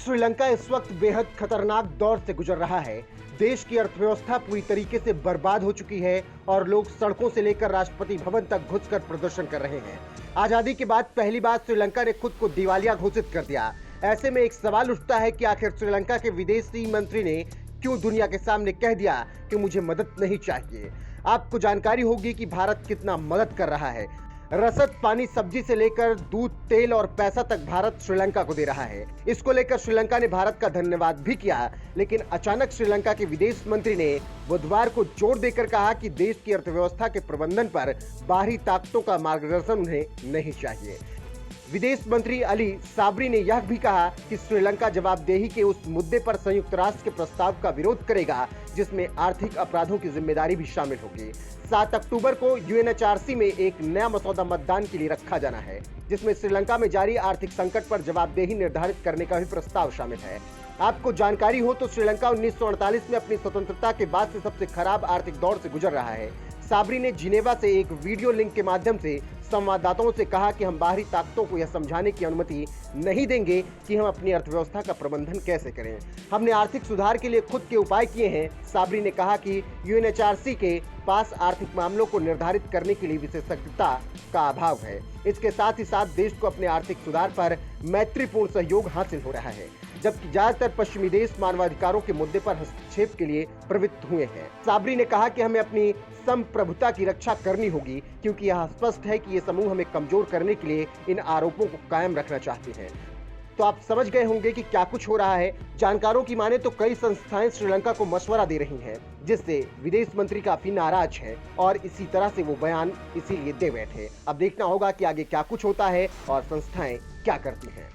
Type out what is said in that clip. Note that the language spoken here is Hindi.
श्रीलंका इस वक्त बेहद खतरनाक दौर से गुजर रहा है। देश की अर्थव्यवस्था पूरी तरीके से बर्बाद हो चुकी है और लोग सड़कों से लेकर राष्ट्रपति भवन तक घुसकर प्रदर्शन कर रहे हैं। आजादी के बाद पहली बार श्रीलंका ने खुद को दिवालिया घोषित कर दिया। ऐसे में एक सवाल उठता है कि आखिर श्रीलंका के विदेशी मंत्री ने क्यों दुनिया के सामने कह दिया कि मुझे मदद नहीं चाहिए। आपको जानकारी होगी कि भारत कितना मदद कर रहा है। रसद, पानी, सब्जी से लेकर दूध, तेल और पैसा तक भारत श्रीलंका को दे रहा है। इसको लेकर श्रीलंका ने भारत का धन्यवाद भी किया, लेकिन अचानक श्रीलंका के विदेश मंत्री ने बुधवार को जोर देकर कहा कि देश की अर्थव्यवस्था के प्रबंधन पर बाहरी ताकतों का मार्गदर्शन उन्हें नहीं चाहिए। विदेश मंत्री अली साबरी ने यह भी कहा कि श्रीलंका जवाबदेही के उस मुद्दे पर संयुक्त राष्ट्र के प्रस्ताव का विरोध करेगा जिसमें आर्थिक अपराधों की जिम्मेदारी भी शामिल होगी। 7 अक्टूबर को यूएनएचआरसी में एक नया मसौदा मतदान के लिए रखा जाना है, जिसमें श्रीलंका में जारी आर्थिक संकट पर जवाबदेही निर्धारित करने का भी प्रस्ताव शामिल है। आपको जानकारी हो तो श्रीलंका 1948 में अपनी स्वतंत्रता के बाद से सबसे खराब आर्थिक दौर से गुजर रहा है। साबरी ने जिनेवा से एक वीडियो लिंक के माध्यम से संवाददाताओं से कहा कि हम बाहरी ताकतों को यह समझाने की अनुमति नहीं देंगे कि हम अपनी अर्थव्यवस्था का प्रबंधन कैसे करें। हमने आर्थिक सुधार के लिए खुद के उपाय किए हैं। साबरी ने कहा कि यूएनएचआरसी के पास आर्थिक मामलों को निर्धारित करने के लिए विशेषज्ञता का अभाव है। इसके साथ ही साथ देश को अपने आर्थिक सुधार पर मैत्रीपूर्ण सहयोग हासिल हो रहा है, जबकि ज्यादातर पश्चिमी देश मानवाधिकारों के मुद्दे पर हस्तक्षेप के लिए प्रवृत्त हुए हैं। साबरी ने कहा कि हमें अपनी संप्रभुता की रक्षा करनी होगी, क्योंकि यह स्पष्ट है कि ये समूह हमें कमजोर करने के लिए इन आरोपों को कायम रखना चाहते हैं। तो आप समझ गए होंगे कि क्या कुछ हो रहा है। जानकारों की माने तो कई संस्थाएं श्रीलंका को मशवरा दे रही हैं, जिससे विदेश मंत्री काफी नाराज हैं और इसी तरह से वो बयान इसीलिए दे बैठे। अब देखना होगा कि आगे क्या कुछ होता है और संस्थाएं क्या करती हैं।